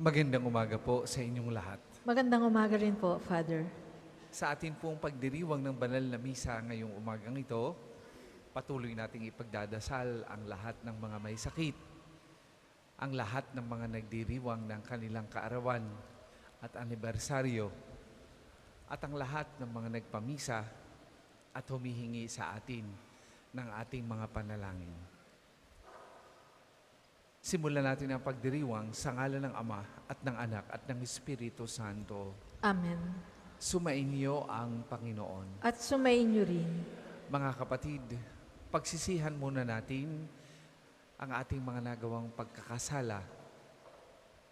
Magandang umaga po sa inyong lahat. Magandang umaga rin po, Father. Sa atin pong pagdiriwang ng banal na misa ngayong umagang ito, patuloy nating ipagdadasal ang lahat ng mga may sakit, ang lahat ng mga nagdiriwang ng kanilang kaarawan at anibersaryo, at ang lahat ng mga nagpamisa at humihingi sa atin ng ating mga panalangin. Simulan natin ang pagdiriwang sa ngalan ng Ama at ng Anak at ng Espiritu Santo. Amen. Sumainyo ang Panginoon. At sumainyo rin. Mga kapatid, pagsisihan muna natin ang ating mga nagawang pagkakasala,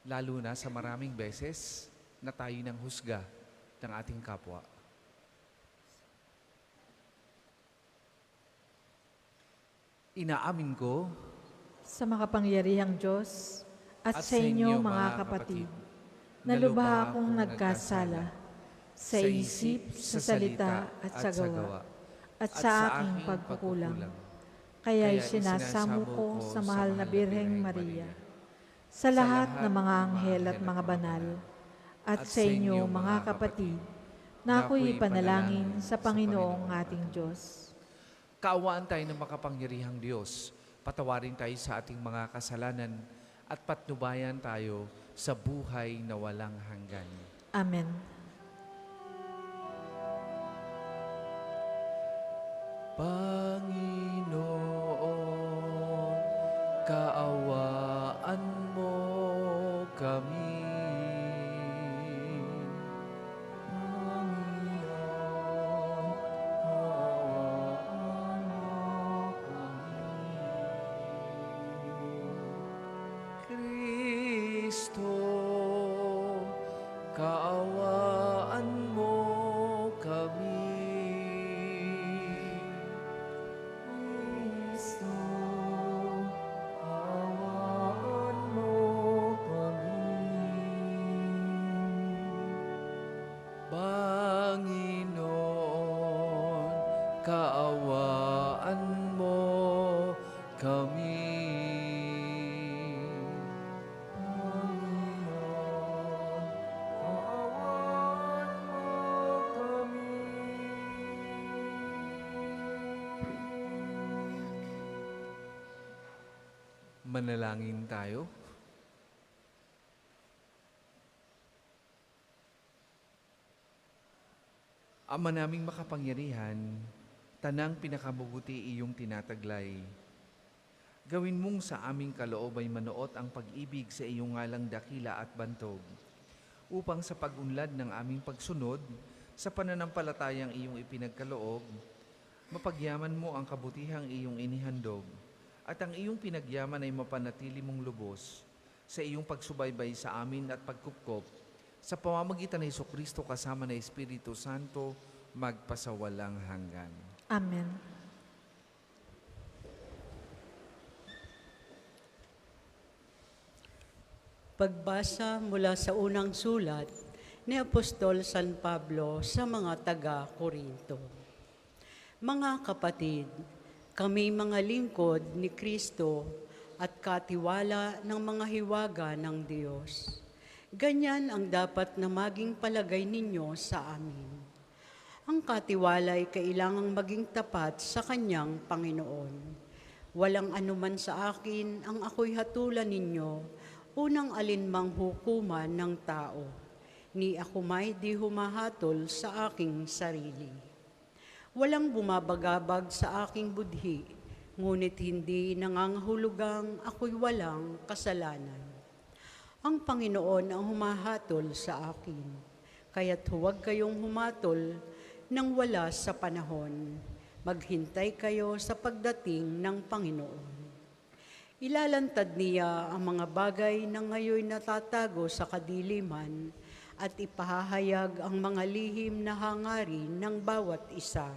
lalo na sa maraming beses na tayo ng husga ng ating kapwa. Inaamin ko Sa makapangyarihang Diyos at sa inyo mga kapatid, na lubha akong nagkasala sa isip, sa salita at sa gawa, at sa aking pagkukulang. Kaya'y sinasamo ko sa mahal na Birheng Maria, sa lahat ng mga anghel at mga banal, at sa inyo mga kapatid, na ako'y panalangin sa Panginoong ating Diyos. Kaawaan tayo ng makapangyarihang Diyos. Patawarin tayo sa ating mga kasalanan at patnubayan tayo sa buhay na walang hanggan. Amen. Panginoon, kaawaan mo kami. Kristo, kaawaan mo kami. Kristo, kaawaan mo kami. Panginoon, kaawaan mo kami. Manalangin tayo. Ama naming makapangyarihan, tanang pinakabubuti iyong tinataglay. Gawin mong sa aming kaloob ay manuot ang pag-ibig sa iyong ngalang dakila at bantog, upang sa pag-unlad ng aming pagsunod sa pananampalatayang iyong ipinagkaloob, mapagyaman mo ang kabutihang iyong inihandog, at ang iyong pinagyaman ay mapanatili mong lubos sa iyong pagsubaybay sa amin at pagkupkop sa pamamagitan ng Jesucristo kasama ng Espiritu Santo magpasawalang hanggan. Amen. Pagbasa mula sa unang sulat ni Apostol San Pablo sa mga taga-Korinto. Mga kapatid, kami mga lingkod ni Kristo at katiwala ng mga hiwaga ng Diyos. Ganyan ang dapat na maging palagay ninyo sa amin. Ang katiwala ay kailangang maging tapat sa Kanyang Panginoon. Walang anuman sa akin ang ako'y hatulan ninyo, unang alinmang hukuman ng tao, ni ako may di humahatol sa aking sarili. Walang bumabagabag sa aking budhi, ngunit hindi nangangahulugang ako'y walang kasalanan. Ang Panginoon ang humahatol sa akin, kaya't huwag kayong humatol nang wala sa panahon. Maghintay kayo sa pagdating ng Panginoon. Ilalantad niya ang mga bagay na ngayon natatago sa kadiliman at ipahahayag ang mga lihim na hangarin ng bawat isa.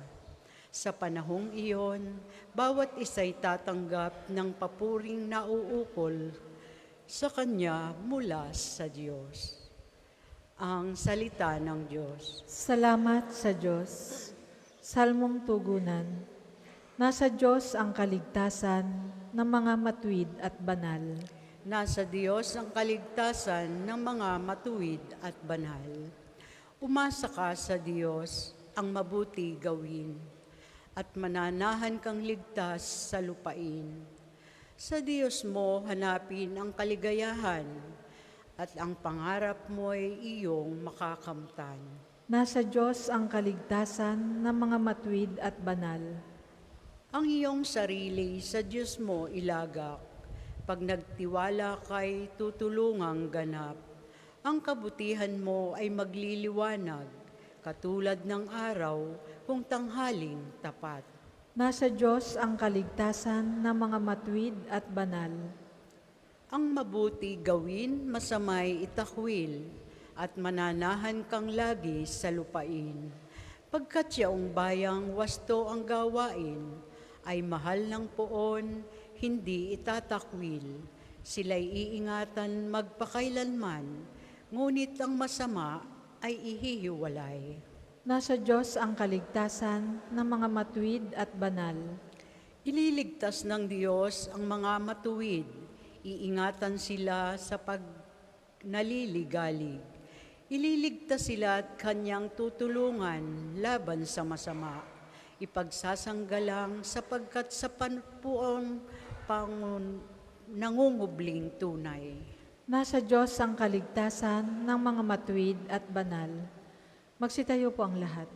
Sa panahong iyon, bawat isa'y tatanggap ng papuring nauukol sa Kanya mula sa Diyos. Ang salita ng Diyos. Salamat sa Diyos. Salmong tugunan. Nasa Diyos ang kaligtasan ng mga matuwid at banal. Nasa Diyos ang kaligtasan ng mga matuwid at banal. Umasa ka sa Diyos ang mabuti gawin, at mananahan kang ligtas sa lupain. Sa Diyos mo hanapin ang kaligayahan, at ang pangarap mo'y iyong makakamtan. Nasa Diyos ang kaligtasan ng mga matuwid at banal. Ang iyong sarili sa Diyos mo ilagak, pag nagtiwala kay tutulungang ganap. Ang kabutihan mo ay magliliwanag, katulad ng araw kung tanghaling tapat. Nasa Diyos ang kaligtasan ng mga matuwid at banal. Ang mabuti gawin, masamay itakwil, at mananahan kang lagi sa lupain. Pagkat yaong bayang wasto ang gawain, ay mahal ng poon, hindi itatakwil. Sila'y iingatan magpakailanman, ngunit ang masama ay ihihiwalay. Nasa Diyos ang kaligtasan ng mga matuwid at banal. Ililigtas ng Diyos ang mga matuwid, iingatan sila sa naliligalig. Ililigtas sila at kanyang tutulungan laban sa masama. Ipagsasanggalang sapagkat sa panpuong nangungubling tunay. Nasa Diyos ang kaligtasan ng mga matuwid at banal. Magsitayo po ang lahat.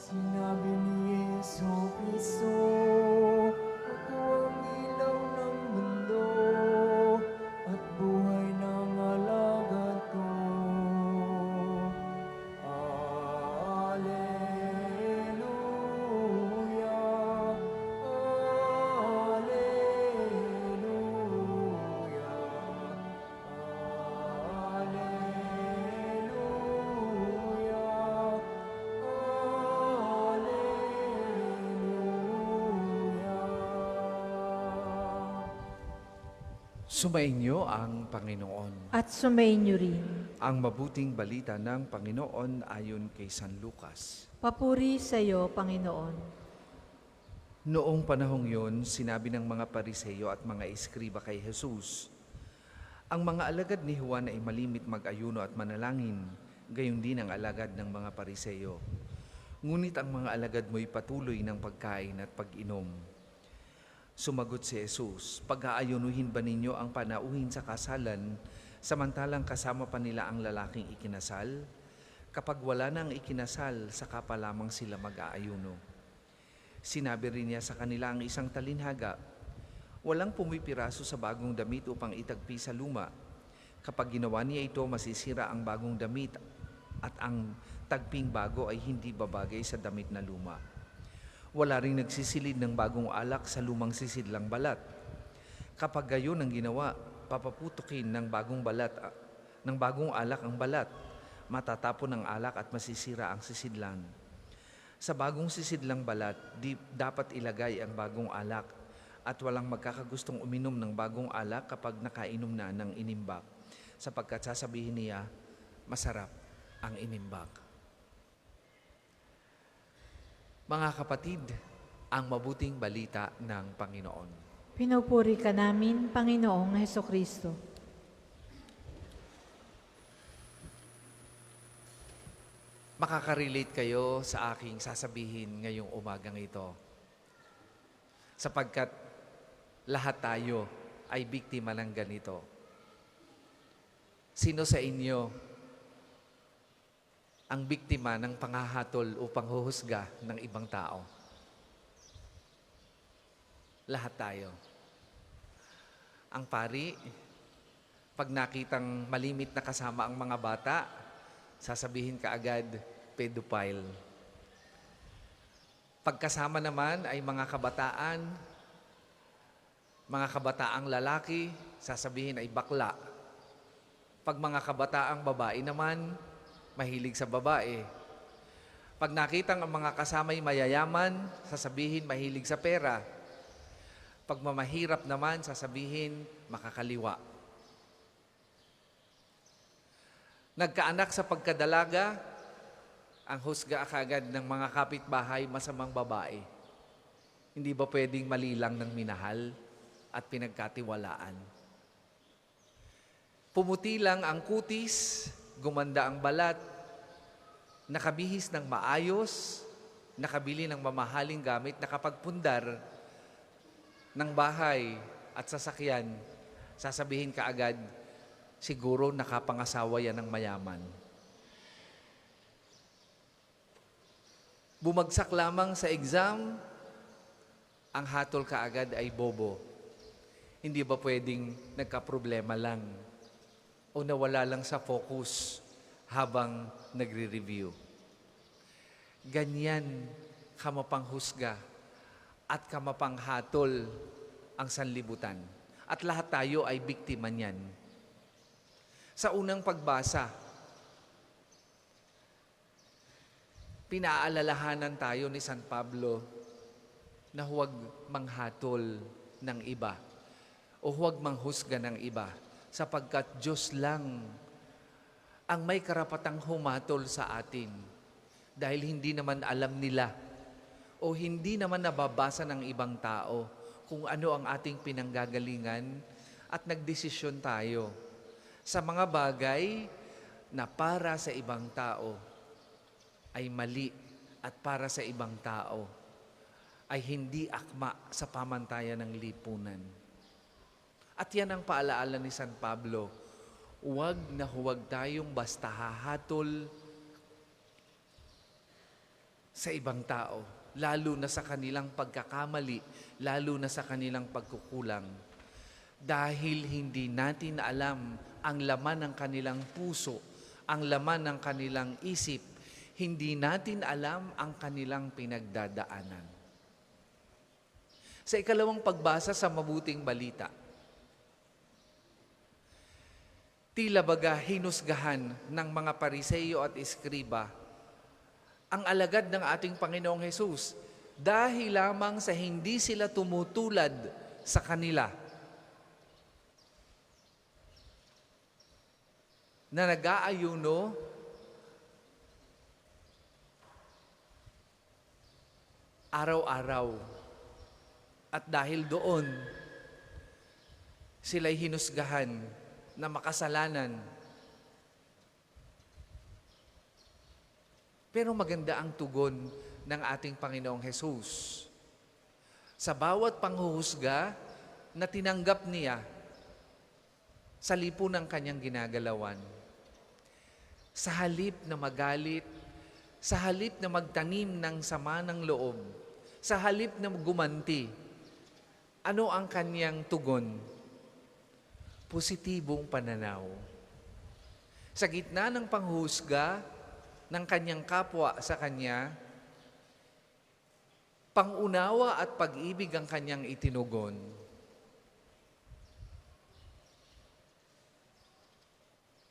Sinabi ni Jesucristo, ako ang ilaw ng mundo at buhay ng alagad ko. Alleluia, Alleluia, Alleluia. Sumainyo ang Panginoon. At sumainyo rin. Ang mabuting balita ng Panginoon ayon kay San Lucas. Papuri sa iyo, Panginoon. Noong panahong yun, sinabi ng mga Pariseo at mga eskriba kay Jesus, ang mga alagad ni Juan ay malimit mag-ayuno at manalangin, gayon din ang alagad ng mga Pariseo. Ngunit ang mga alagad mo'y patuloy ng pagkain at pag-inom. Sumagot si Jesus, pag-aayunuhin ba ninyo ang panauhin sa kasalan, samantalang kasama pa nila ang lalaking ikinasal? Kapag wala na ang ikinasal, saka pa lamang sila mag-aayuno. Sinabi rin niya sa kanila ang isang talinhaga, walang pumipiraso sa bagong damit upang itagpi sa luma. Kapag ginawa niya ito, masisira ang bagong damit at ang tagping bago ay hindi babagay sa damit na luma. Wala ring nagsisilid ng bagong alak sa lumang sisidlang balat. Kapag gayon ang ginawa, papaputukin ng bagong alak ang balat. Matatapon ang alak at masisira ang sisidlan. Sa bagong sisidlang balat, dapat ilagay ang bagong alak at walang magkakagustong uminom ng bagong alak kapag nakainom na ng inimbak, sapagkat sasabihin niya, masarap ang inimbak. Mga kapatid, ang mabuting balita ng Panginoon. Pinupuri ka namin, Panginoong Hesukristo. Makaka-relate kayo sa aking sasabihin ngayong umagang ito. Sapagkat lahat tayo ay biktima ng ganito. Sino sa inyo ang biktima ng panghahatol upang huhusga ng ibang tao? Lahat tayo. Ang pari, pag nakitang malimit na kasama ang mga bata, sasabihin kaagad, pedophile. Pagkasama naman ay mga kabataang lalaki, sasabihin ay bakla. Pag mga kabataang babae naman, mahilig sa babae. Pag nakitang ang mga kasamay mayayaman, sasabihin mahilig sa pera. Pag mamahirap naman, sasabihin makakaliwa. Nagkaanak sa pagkadalaga, ang husga kagad ng mga kapitbahay masamang babae. Hindi ba pwedeng malilang ng minahal at pinagkatiwalaan? Pumuti lang ang kutis, gumanda ang balat, nakabihis ng maayos, nakabili ng mamahaling gamit, nakapagpundar ng bahay at sasakyan, sasabihin kaagad, siguro nakapangasawa yan ng mayaman. Bumagsak lamang sa exam, ang hatol kaagad ay bobo. Hindi ba pwedeng nagkaproblema lang o nawala lang sa focus habang nagre-review? Ganyan kamapanghusga at kamapanghatol ang sanlibutan. At lahat tayo ay biktima niyan. Sa unang pagbasa, pinaalalahanan tayo ni San Pablo na huwag manghatol ng iba o huwag manghusga ng iba sapagkat Diyos lang ang may karapatang humatol sa atin dahil hindi naman alam nila o hindi naman nababasa ng ibang tao kung ano ang ating pinanggagalingan at nagdesisyon tayo sa mga bagay na para sa ibang tao ay mali at para sa ibang tao ay hindi akma sa pamantayan ng lipunan. At yan ang paalaala ni San Pablo, huwag na huwag tayong basta hahatol sa ibang tao, lalo na sa kanilang pagkakamali, lalo na sa kanilang pagkukulang. Dahil hindi natin alam ang laman ng kanilang puso, ang laman ng kanilang isip, hindi natin alam ang kanilang pinagdadaanan. Sa ikalawang pagbasa sa Mabuting Balita, tila baga hinusgahan ng mga Pariseyo at Eskriba ang alagad ng ating Panginoong Hesus dahil lamang sa hindi sila tumutulad sa kanila na nag-aayuno araw-araw. At dahil doon, sila'y hinusgahan na makasalanan. Pero maganda ang tugon ng ating Panginoong Hesus. Sa bawat panghuhusga na tinanggap niya sa lipo ng kanyang ginagalawan, sa halip na magalit, sa halip na magtanim ng sama ng loob, sa halip na gumanti, ano ang kanyang tugon? Positibong pananaw. Sa gitna ng panghuhusga ng kanyang kapwa sa kanya, pangunawa at pag-ibig ang kanyang itinugon.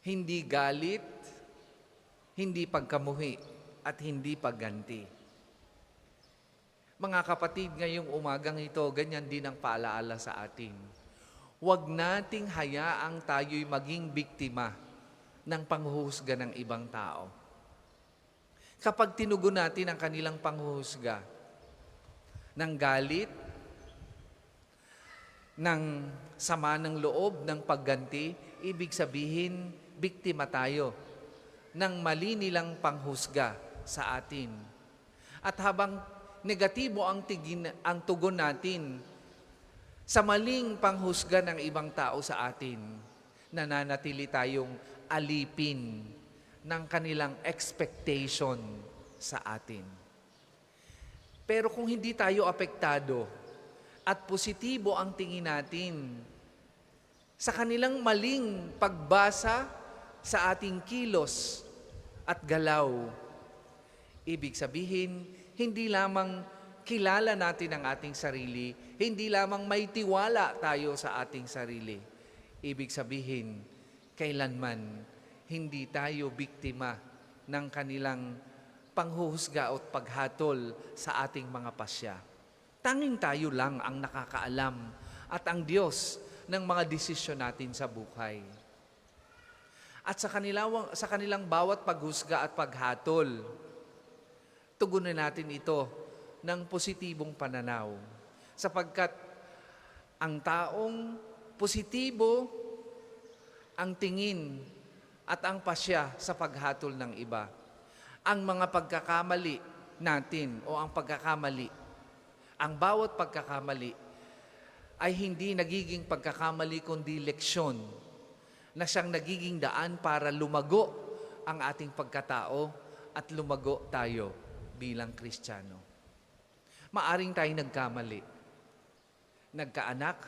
Hindi galit, hindi pagkamuhi, at hindi pagganti. Mga kapatid, ngayong umagang ito, ganyan din ang paalaala sa atin. Huwag nating hayaang tayo'y maging biktima ng panghuhusga ng ibang tao. Kapag tinugon natin ang kanilang panghuhusga ng galit, ng sama ng loob, ng pagganti, ibig sabihin, biktima tayo ng mali nilang panghusga sa atin. At habang negatibo ang tugon natin sa maling panghusga ng ibang tao sa atin, nananatili tayong alipin ng kanilang expectation sa atin. Pero kung hindi tayo apektado at positibo ang tingin natin sa kanilang maling pagbasa sa ating kilos at galaw, ibig sabihin, hindi lamang kilala natin ang ating sarili, hindi lamang may tiwala tayo sa ating sarili. Ibig sabihin, kailanman hindi tayo biktima ng kanilang panghuhusga at paghatol sa ating mga pasya. Tanging tayo lang ang nakakaalam at ang Diyos ng mga desisyon natin sa buhay. At sa kanilang bawat paghusga at paghatol, tugunan natin ito ng positibong pananaw. Sapagkat ang taong positibo ang tingin at ang pasya sa paghatol ng iba. Ang mga pagkakamali natin o ang pagkakamali, ang bawat pagkakamali ay hindi nagiging pagkakamali kundi leksyon na siyang nagiging daan para lumago ang ating pagkatao at lumago tayo bilang Kristiyano. Maaring tayo nagkamali, nagkaanak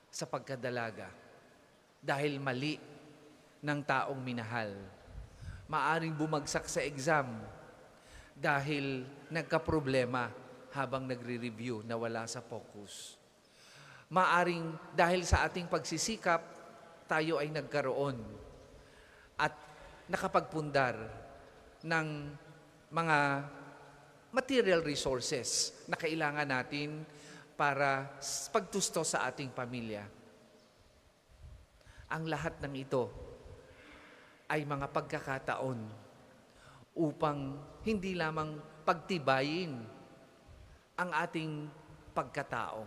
sa pagkadalaga dahil mali ng taong minahal. Maaring bumagsak sa exam dahil nagkaproblema habang nagre-review na wala sa focus. Maaring dahil sa ating pagsisikap, tayo ay nagkaroon at nakapagpundar ng mga material resources na kailangan natin para pagtusto sa ating pamilya. Ang lahat ng ito ay mga pagkakataon upang hindi lamang pagtibayin ang ating pagkatao.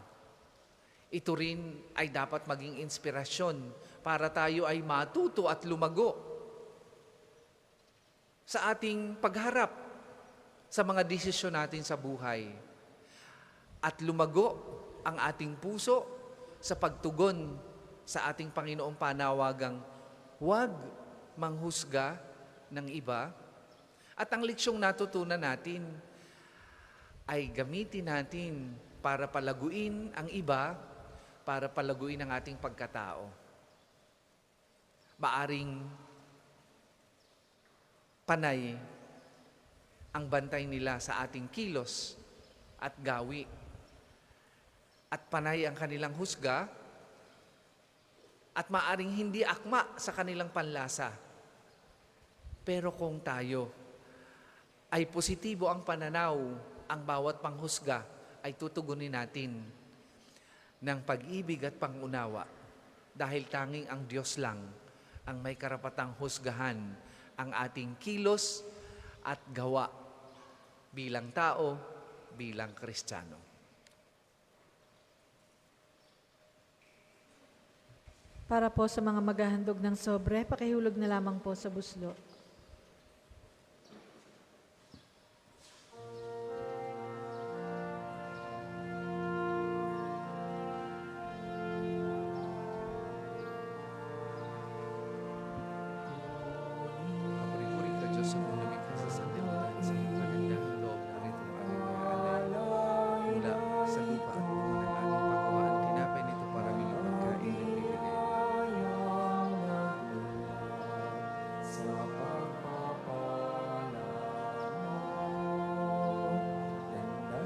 Ito rin ay dapat maging inspirasyon para tayo ay matuto at lumago sa ating pagharap sa mga desisyon natin sa buhay at lumago ang ating puso sa pagtugon sa ating Panginoong panawagang huwag manghusga ng iba. At ang leksyong natutunan natin ay gamitin natin para palaguin ang iba, para palaguin ang ating pagkatao. Maaring panay ang bantay nila sa ating kilos at gawi. At panay ang kanilang husga at maaring hindi akma sa kanilang panlasa. Pero kung tayo ay positibo ang pananaw, ang bawat panghusga ay tutugunin natin ng pag-ibig at pangunawa dahil tanging ang Diyos lang ang may karapatang husgahan ang ating kilos at gawa bilang tao, bilang Kristiyano. Para po sa mga maghahandog ng sobre, pakihulog na lamang po sa buslo. Kapuri-puri ka Diyos sa mga lumikha sa sanlibutan sa iyong kagandahang loob na rito ang aming mga alay. Mula sa lupa at puno ng aming pagawaan, tinapay nito para aming pagkain ng bibigay. Sa pagpapala mo, ganda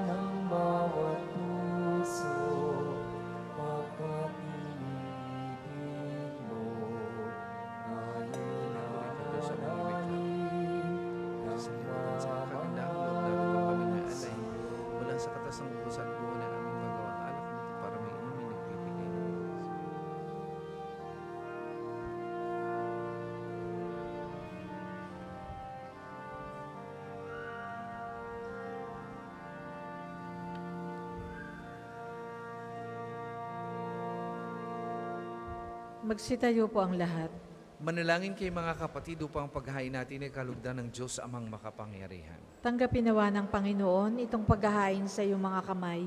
ng bawat puso, pagkatinibig mo, ngayon Kapuri ka Diyos sa mga lumikha sa sanlibutan sa iyong kagandahang loob na rito ang aming mga alay. Mula sa katas ng puso at buo ng aming pagawaan, alak nito para may inumin nagbibigay ng Diyos. Magsitayo po ang lahat. Manalangin kay mga kapatid upang paghahain natin ay kalugdan ng Diyos amang makapangyarihan. Tanggapin nawa ng Panginoon itong paghahain sa iyong mga kamay,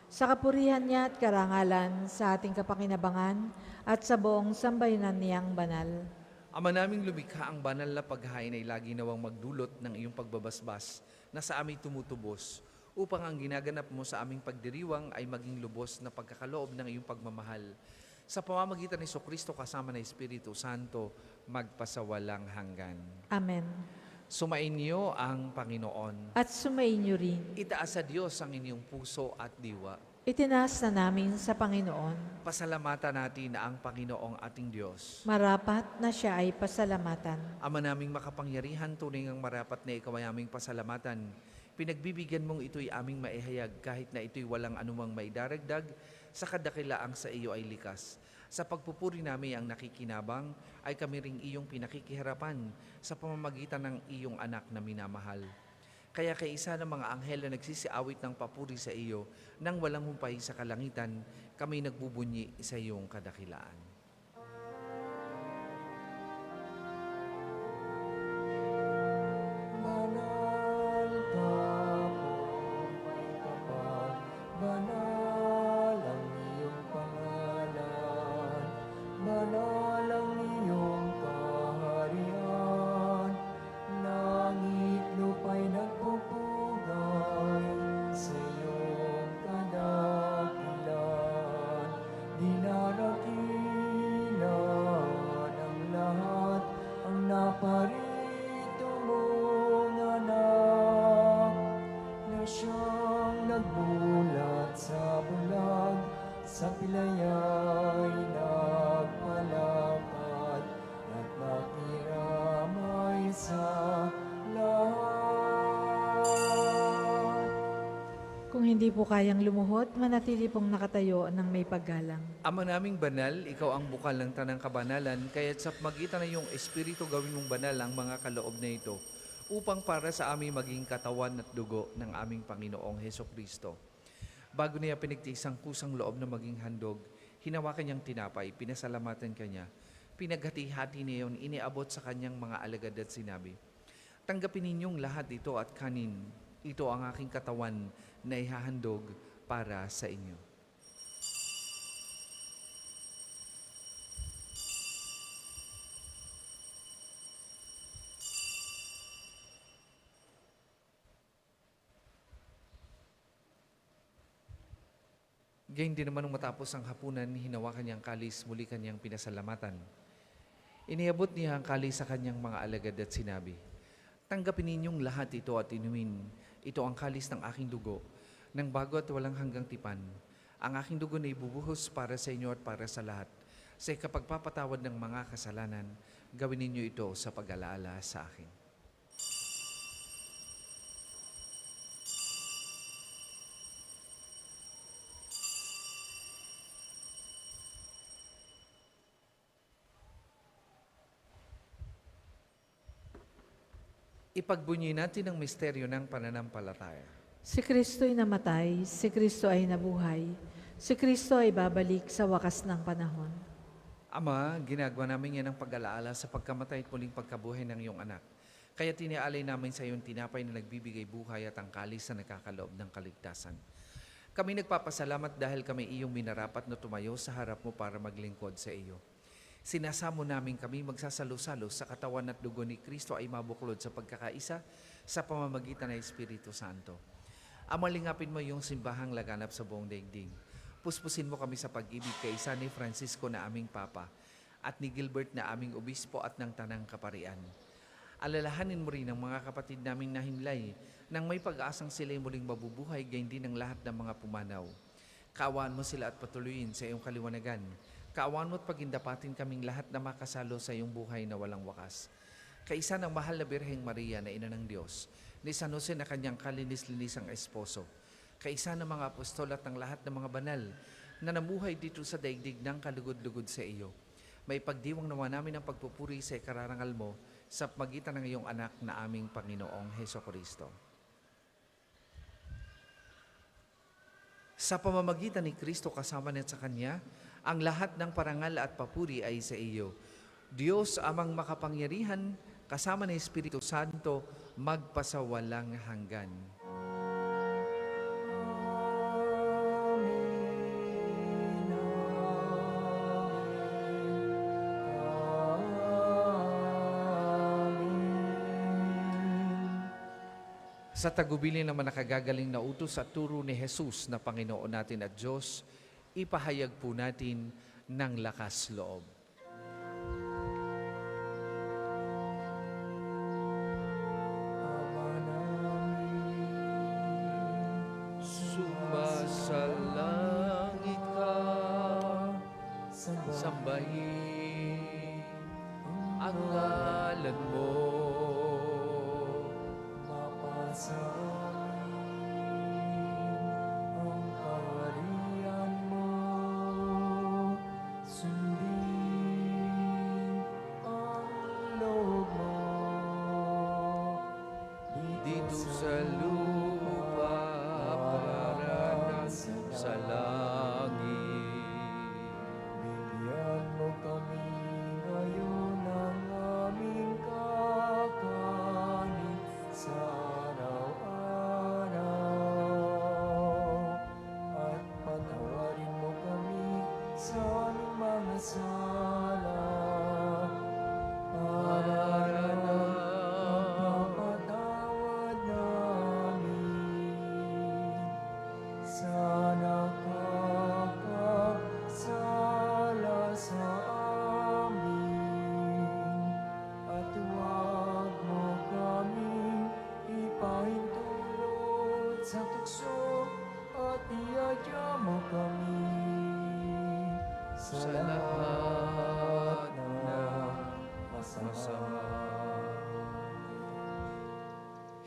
sa kapurihan niya at karangalan, sa ating kapakinabangan at sa buong sambayanan niyang banal. Ama naming lumikha, ang banal na paghahain ay lagi nawang magdulot ng iyong pagbabasbas na sa aming tumutubos, upang ang ginaganap mo sa aming pagdiriwang ay maging lubos na pagkakaloob ng iyong pagmamahal. Sa pamamagitan ni Jesucristo kasama ng Espiritu Santo, magpasawalang hanggan. Amen. Sumainyo ang Panginoon. At sumainyo rin. Itaas sa Diyos ang inyong puso at diwa. Itinaas na namin sa Panginoon. Pasalamatan natin ang Panginoong ating Diyos. Marapat na siya ay pasalamatan. Ama naming makapangyarihan, tunay ngang marapat na ikaw ay aming pasalamatan. Pinagbibigyan mong ito'y aming maihayag kahit na ito'y walang anumang maidaragdag sa kadakilaang sa iyo ay likas. Sa pagpupuri namin ang nakikinabang ay kami ring iyong pinakikiharapan sa pamamagitan ng iyong anak na minamahal. Kaya kay isa ng mga anghel na nagsisiawit ng papuri sa iyo nang walang humpay sa kalangitan, kami nagbubunyi sa iyong kadakilaan. Banal ka po, may kapal, banal ang iyong pangalan, banal ang iyong kaharian, langit lupa'y nagpupugay sa iyong kadakilan, dinarakilan ang lahat, ang naparito mong anak, na siyang nagbulat sa bulag, sa pilaya'y nagpalakad, at nakiramay sa lahat. Kung hindi po kayang lumuhod, manatili pong nakatayo ng may paggalang. Ama naming banal, ikaw ang bukal ng tanang kabanalan, kaya't sa magitan ng iyong Espiritu gawin mong banal ang mga kaloob na ito, upang para sa aming maging katawan at dugo ng aming Panginoong Heso Kristo. Bago niya pinigtiis ang kusang loob na maging handog, hinawakan niyang tinapay, pinasalamatan kanya, pinaghati-hati niya yun, iniabot sa kanyang mga alagad at sinabi, "Tanggapin ninyong lahat ito at kanin, ito ang aking katawan na ihahandog para sa inyo." Gayun din naman nung matapos ang hapunan, hinawakan niyang kalis, muli kanyang pinasalamatan. Iniabot niya ang kalis sa kanyang mga alagad at sinabi, "Tanggapin ninyong lahat ito at inumin. Ito ang kalis ng aking dugo, ng bago at walang hanggang tipan. Ang aking dugo na ibubuhos para sa inyo at para sa lahat. Sa ikapagpapatawad ng mga kasalanan, gawin ninyo ito sa pag-alaala sa akin." Ipagbunyi natin ang misteryo ng pananampalataya. Si Kristo'y namatay, si Kristo ay nabuhay, si Kristo ay babalik sa wakas ng panahon. Ama, ginagawa namin yan ang pag-alaala sa pagkamatay at muling pagkabuhay ng iyong anak. Kaya tinialay namin sa iyong tinapay na nagbibigay buhay at ang kalis na nagkakaloob ng kaligtasan. Kami nagpapasalamat dahil kami iyong minarapat na tumayo sa harap mo para maglingkod sa iyo. Sinasamo namin kami magsasalo-salo sa katawan at dugo ni Kristo ay mabuklod sa pagkakaisa sa pamamagitan ng Espiritu Santo. Amalingapin mo yung simbahang laganap sa buong daigdig. Puspusin mo kami sa pag-ibig kay isa ni Francisco na aming Papa at ni Gilbert na aming Obispo at ng Tanang Kaparian. Alalahanin mo rin ang mga kapatid naming nahimlay nang may pag-asang sila'y muling mabubuhay gayon din ang lahat ng mga pumanaw. Kaawaan mo sila at patuloyin sa iyong kaliwanagan. Kaawaan mo at pagindapatin kaming lahat na makasalo sa iyong buhay na walang wakas. Kaisa ng mahal na Birheng Maria na Ina ng Diyos, ni San Jose na kanyang kalinis-linisang esposo, kaisa ng mga apostol at ng lahat ng mga banal na namuhay dito sa daigdig ng kalugod-lugod sa iyo. May pagdiwang nawa namin ang pagpupuri sa ikararangal mo sa pagitan ng iyong anak na aming Panginoong Heso Kristo. Sa pamamagitan ni Kristo kasama niya sa Kanya, ang lahat ng parangal at papuri ay sa iyo. Diyos amang makapangyarihan, kasama ng Espiritu Santo, magpasawalang hanggan. Sa tagubilin naman nakagagaling na utos at turo ni Jesus na Panginoon natin at Diyos, ipahayag po natin ng lakas loob. Ama namin, Sumasalangit sambahin ang ngalan mo. Mapasain ang kaharian mo, sundin ang loob mo Dito sa lupa para na sa langit. Bigyan mo kami ngayon ng aming kakanin sa araw-araw. At patawarin mo kami sa aming mga sala. Para na magpapatawad namin sa nakakasala sa amin. At huwag mo kaming ipahintulot sa tukso at iadya mo kami sa lahat ng masama.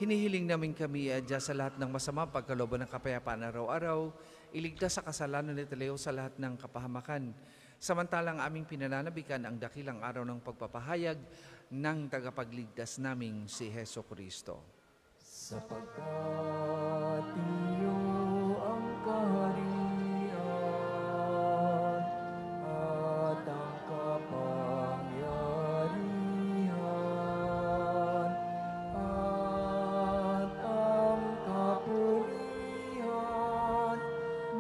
Hinihiling namin kami adya sa lahat ng masama, pagkalooban ng kapayapaan araw-araw, iligtas sa kasalanan ni Leo sa lahat ng kapahamakan. Samantalang aming pinananabikan ang dakilang araw ng pagpapahayag ng tagapagligtas naming si Heso Kristo. Sapagkat iyo ang kaharian at ang kapangyarihan at ang kapurihan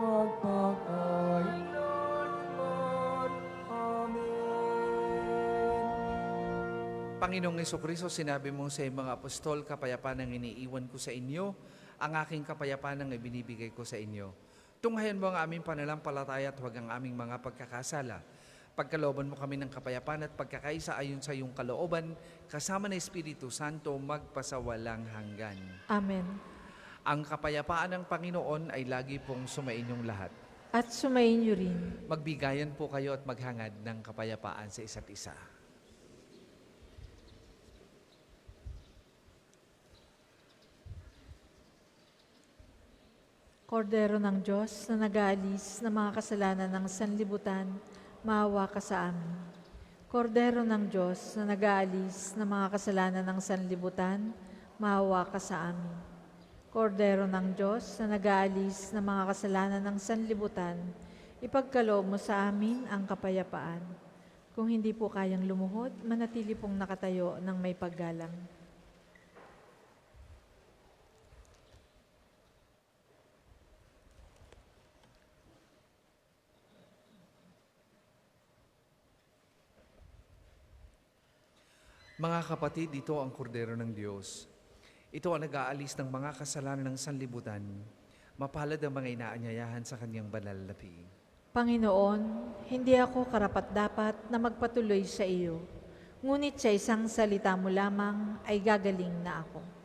magpakailanman. Amen. Panginoong Jesucristo, sinabi mo sa iyong mga apostol, kapayapaan ang iniiwan ko sa inyo, ang aking kapayapaan ang ibinibigay ko sa inyo. Tunghayan mo ang aming pananampalataya at huwag ang aming mga pagkakasala. Pagkalooban mo kami ng kapayapaan at pagkakaisa ayon sa iyong kalooban, kasama ng Espiritu Santo, magpasawalang hanggan. Amen. Ang kapayapaan ng Panginoon ay lagi pong sumainyong lahat. At sumayin niyo rin. Magbigayan po kayo at maghangad ng kapayapaan sa isa't isa. Kordero ng Diyos na nag-aalis ng mga kasalanan ng sanlibutan, maawa ka sa amin. Kordero ng Diyos na nag-aalis ng mga kasalanan ng sanlibutan, maawa ka sa amin. Kordero ng Diyos na nag-aalis ng mga kasalanan ng sanlibutan, ipagkaloob mo sa amin ang kapayapaan. Kung hindi po kayang lumuhod, manatili pong nakatayo ng may paggalang. Mga kapatid, ito ang kordero ng Diyos. Ito ang nag-aalis ng mga kasalanan ng sanlibutan. Mapalad ang mga inaanyayahan sa kanyang banal na piing. Panginoon, hindi ako karapat-dapat na magpatuloy sa iyo, ngunit sa isang salita mo lamang ay gagaling na ako.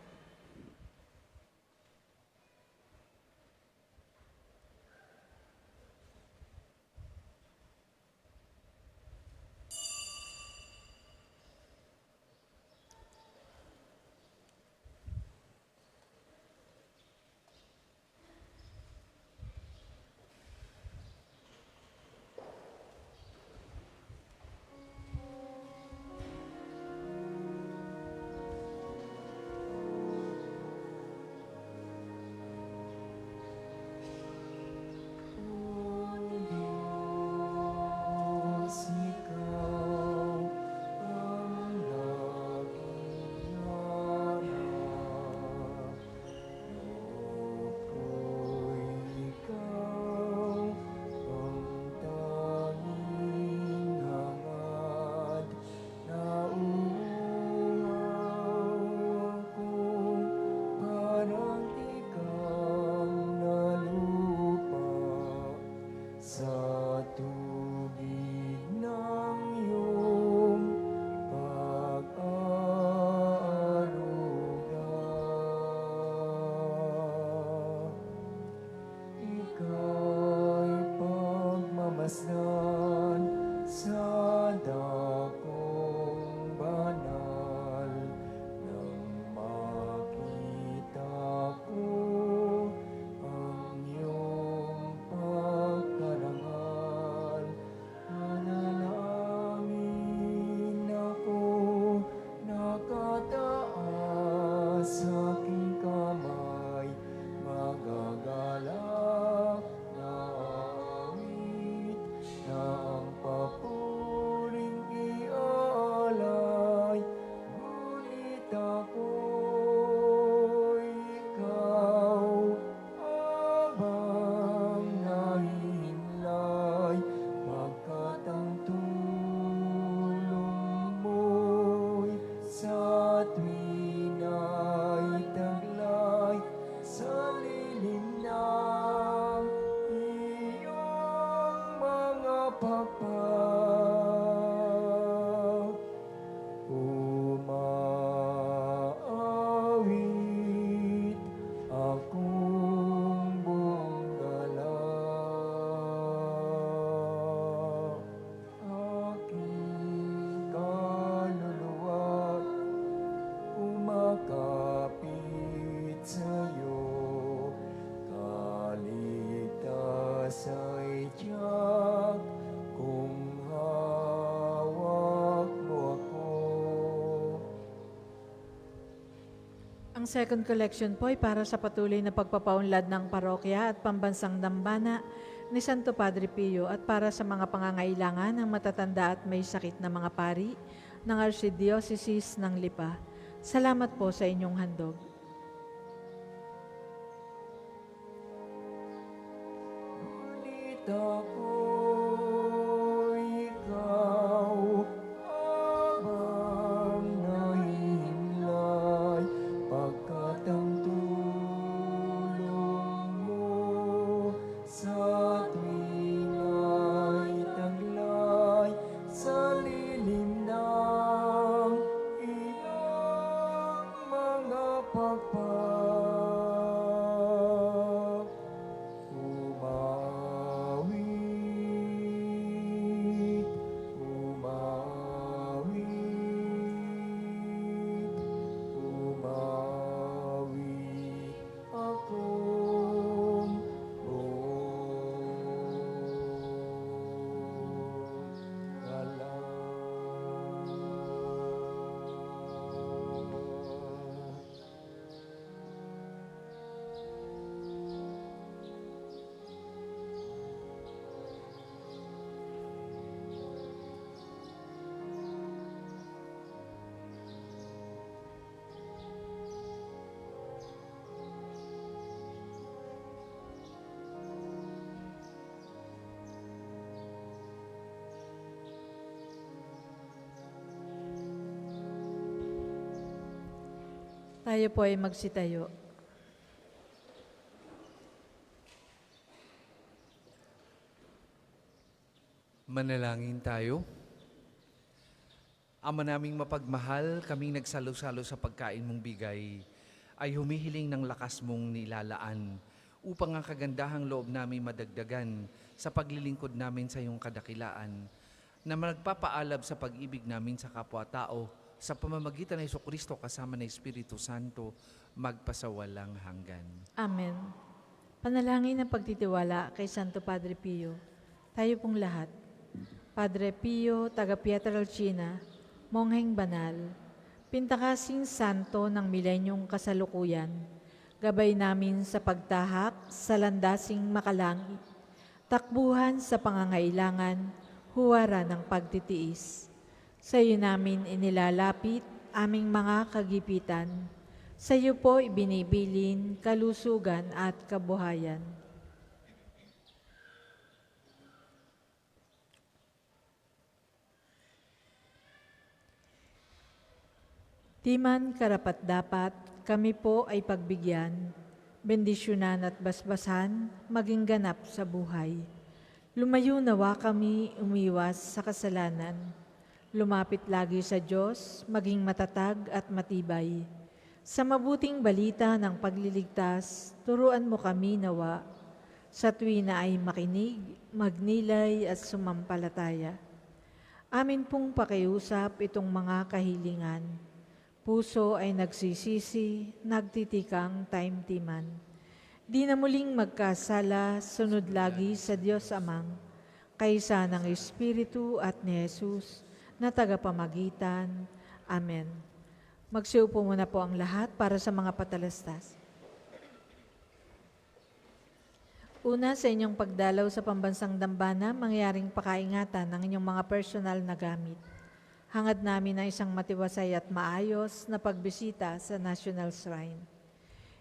Ang second collection po ay para sa patuloy na pagpapaunlad ng parokya at pambansang dambana ni Santo Padre Pio at para sa mga pangangailangan ng matatanda at may sakit na mga pari ng Archdiocese ng Lipa. Salamat po sa inyong handog. Ngunit ako'y ikaw habang nahihimlay, pagkat ang tulong mo sa tuwing ay taglay sa lilim ng iyong mga pagpag. Umawit, umawit, umawit akong Tayo po ay magsitayo. Manalangin tayo. Ama naming mapagmahal, kaming nagsalo-salo sa pagkain mong bigay, ay humihiling ng lakas mong nilalaan upang ang kagandahang loob namin madagdagan sa paglilingkod namin sa iyong kadakilaan, na nagpapaalab sa pag-ibig namin sa kapwa-tao sa pamamagitan ng Jesucristo kasama ng Espiritu Santo, magpasawalang hanggan. Amen. Panalangin ng pagtitiwala kay Santo Padre Pio. Tayo pong lahat. Padre Pio, taga Pietrelcina, Mongheng Banal, pintakasing santo ng milenyong kasalukuyan, gabay namin sa pagtahak sa landasing makalangit, takbuhan sa pangangailangan, huwara ng pagtitiis. Sa iyo namin inilalapit aming mga kagipitan. Sa iyo po ibinibilin kalusugan at kabuhayan. Di man karapat-dapat, kami po ay pagbigyan, bendisyonan at basbasan, maging ganap sa buhay. Lumayo nawa kami umiwas sa kasalanan. Lumapit lagi sa Diyos, maging matatag at matibay. Sa mabuting balita ng pagliligtas, turuan mo kami nawa. Sa tuwina ay makinig, magnilay at sumampalataya. Amin pong pakiusap itong mga kahilingan. Puso ay nagsisisi, nagtitikang taimtiman. Di na muling magkasala, sunod lagi sa Diyos Amang, kaysa ng Espiritu at ni Jesus, na tagapamagitan. Amen. Magsiupo muna po ang lahat para sa mga patalastas. Una, sa inyong pagdalaw sa pambansang dambana, mangyaring pakaingatan ng inyong mga personal na gamit. Hangad namin ang isang matiwasay at maayos na pagbisita sa National Shrine.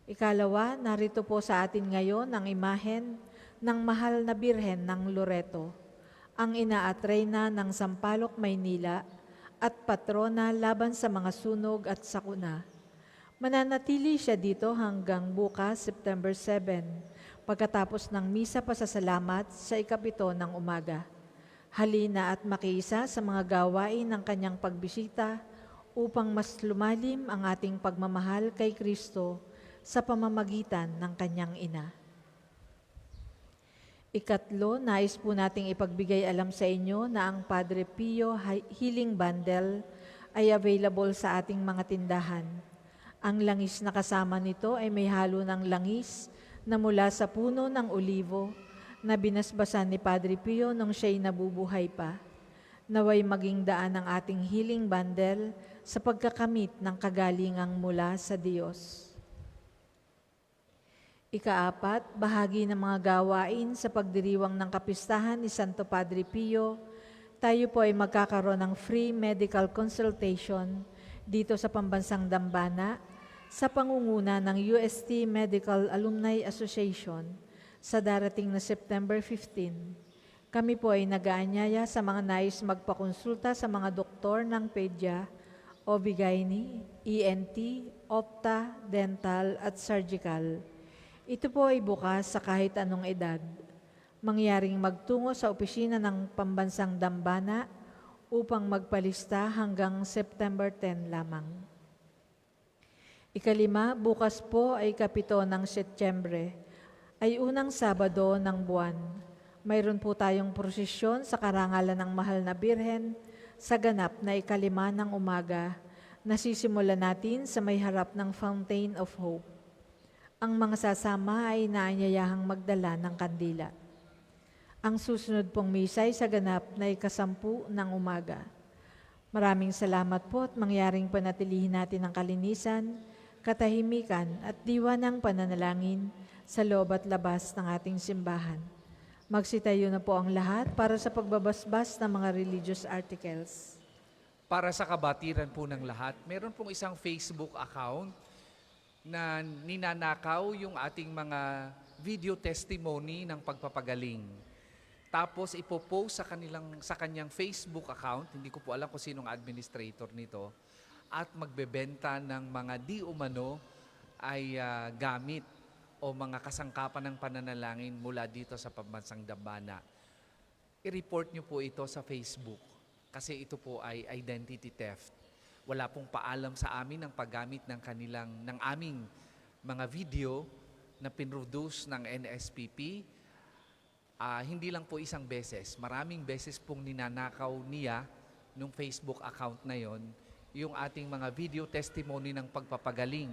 Ikalawa, narito po sa atin ngayon ang imahen ng mahal na Birhen ng Loreto, ang ina at reyna ng Sampaloc, Maynila, at patrona laban sa mga sunog at sakuna. Mananatili siya dito hanggang bukas, September 7, pagkatapos ng misa pasasalamat sa 7:00 ng umaga. Halina at makiisa sa mga gawain ng kanyang pagbisita upang mas lumalim ang ating pagmamahal kay Kristo sa pamamagitan ng kanyang ina. Ikatlo, nais po nating ipagbigay alam sa inyo na ang Padre Pio Healing Bundle ay available sa ating mga tindahan. Ang langis na kasama nito ay may halo ng langis na mula sa puno ng olivo na binasbasan ni Padre Pio nung siya'y nabubuhay pa. Naway maging daan ang ating healing bundle sa pagkakamit ng kagalingang mula sa Diyos. Ikaapat, bahagi ng mga gawain sa pagdiriwang ng kapistahan ni Santo Padre Pio, tayo po ay magkakaroon ng free medical consultation dito sa Pambansang Dambana sa pangunguna ng UST Medical Alumni Association sa darating na September 15. Kami po ay nag-aanyaya sa mga nais magpakonsulta sa mga doktor ng pedya, OB/GYN, ENT, Opta, Dental at Surgical. Ito po ay bukas sa kahit anong edad. Mangyaring magtungo sa opisina ng Pambansang Dambana upang magpalista hanggang September 10 lamang. Ikalima, bukas po ay 7 ng Setyembre, ay unang Sabado ng buwan. Mayroon po tayong prosesyon sa karangalan ng Mahal na Birhen sa ganap na 5 ng umaga. Nasisimulan natin sa may harap ng Fountain of Hope. Ang mga sasama ay naanyayahang magdala ng kandila. Ang susunod pong misa ay sa ganap na 10 ng umaga. Maraming salamat po at mangyaring panatilihin natin ang kalinisan, katahimikan at diwa ng pananalangin sa loob at labas ng ating simbahan. Magsitayo na po ang lahat para sa pagbabasbas ng mga religious articles. Para sa kabatiran po ng lahat, meron pong isang Facebook account na ninanakaw yung ating mga video testimony ng pagpapagaling. Tapos ipopost sa kanyang Facebook account, hindi ko po alam kung sinong administrator nito, at magbebenta ng mga di umano ay gamit o mga kasangkapan ng pananalangin mula dito sa Pambansang Dambana. I-report nyo po ito sa Facebook kasi ito po ay identity theft. Wala pong paalam sa amin ang paggamit ng aming mga video na pinroduce ng NSPP. Hindi lang po isang beses, maraming beses pong ninanakaw niya nung Facebook account na yon yung ating mga video testimony ng pagpapagaling.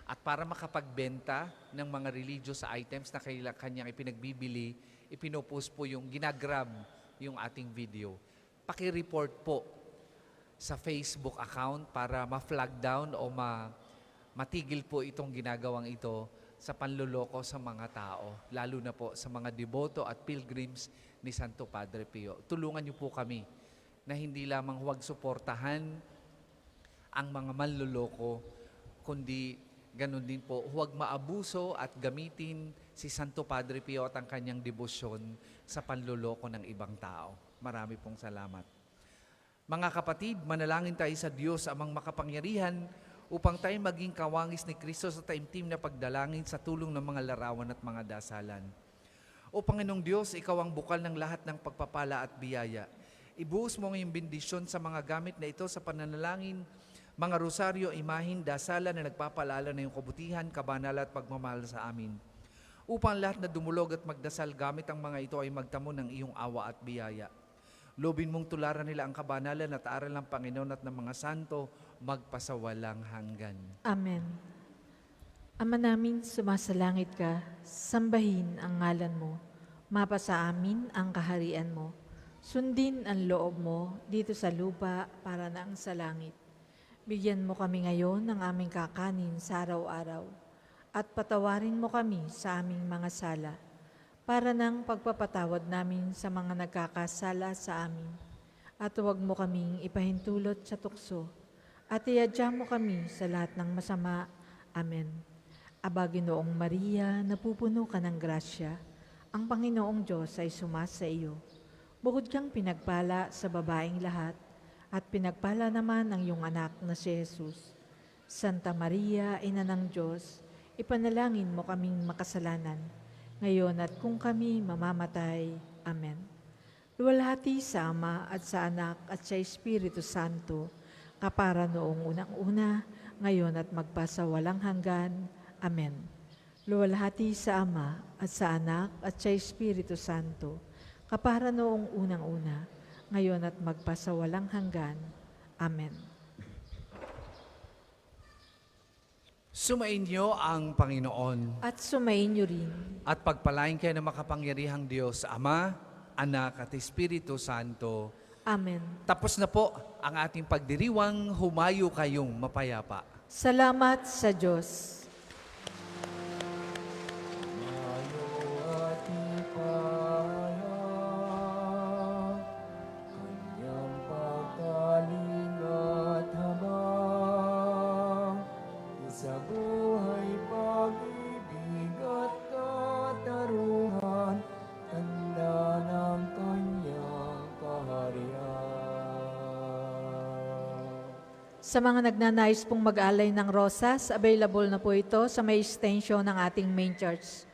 At para makapagbenta ng mga religious items na kanyang ipinagbibili, ipinopost po yung ginagrab yung ating video. Paki-report po sa Facebook account para ma-flag down o matigil po itong ginagawang ito sa panloloko sa mga tao, lalo na po sa mga deboto at pilgrims ni Santo Padre Pio. Tulungan niyo po kami na hindi lamang huwag suportahan ang mga manloloko, kundi ganun din po, huwag maabuso at gamitin si Santo Padre Pio at ang kanyang debosyon sa panloloko ng ibang tao. Marami pong salamat. Mga kapatid, manalangin tayo sa Diyos amang makapangyarihan upang tayo maging kawangis ni Kristo sa taimtim na pagdalangin sa tulong ng mga larawan at mga dasalan. O Panginoong Diyos, Ikaw ang bukal ng lahat ng pagpapala at biyaya. Ibuhos mo ngayong bendisyon sa mga gamit na ito sa pananalangin, mga rosaryo, imahin, dasalan na nagpapalala na iyong kabutihan, kabanalan at pagmamahal sa amin. Upang lahat na dumulog at magdasal gamit ang mga ito ay magtamo ng iyong awa at biyaya. Lobin mong tularan nila ang kabanalan at aral ng Panginoon at ng mga santo magpasawalang hanggan. Amen. Ama namin, sumasalangit ka, sambahin ang ngalan mo. Mapasa amin ang kaharian mo. Sundin ang loob mo dito sa lupa para na ang sa langit. Bigyan mo kami ngayon ng aming kakanin sa araw-araw at patawarin mo kami sa aming mga sala para ng pagpapatawad namin sa mga nagkakasala sa amin. At huwag mo kaming ipahintulot sa tukso at iadya mo kami sa lahat ng masama. Amen. Aba, Ginoong Maria, napupuno ka ng grasya. Ang Panginoong Diyos ay sumasa iyo. Bukod kang pinagpala sa babaeng lahat, at pinagpala naman ang iyong anak na si Jesus. Santa Maria, Ina ng Diyos, ipanalangin mo kaming makasalanan, ngayon at kung kami mamamatay. Amen. Luwalhati sa Ama at sa Anak at sa Espiritu Santo, kapara noong unang-una, ngayon at magpasawalang hanggan. Amen. Luwalhati sa Ama at sa Anak at sa Espiritu Santo, kapara noong unang-una, ngayon at magpasawalang hanggan. Amen. Sumainyo ang Panginoon At sumainyo rin. at pagpalain kayo ng makapangyarihang Diyos, Ama, Anak at Espiritu Santo. Amen. Tapos na po ang ating pagdiriwang, humayo kayong mapayapa. Salamat sa Diyos. Sa mga nagnanais pong mag-alay ng rosas, available na po ito sa may extension ng ating main church.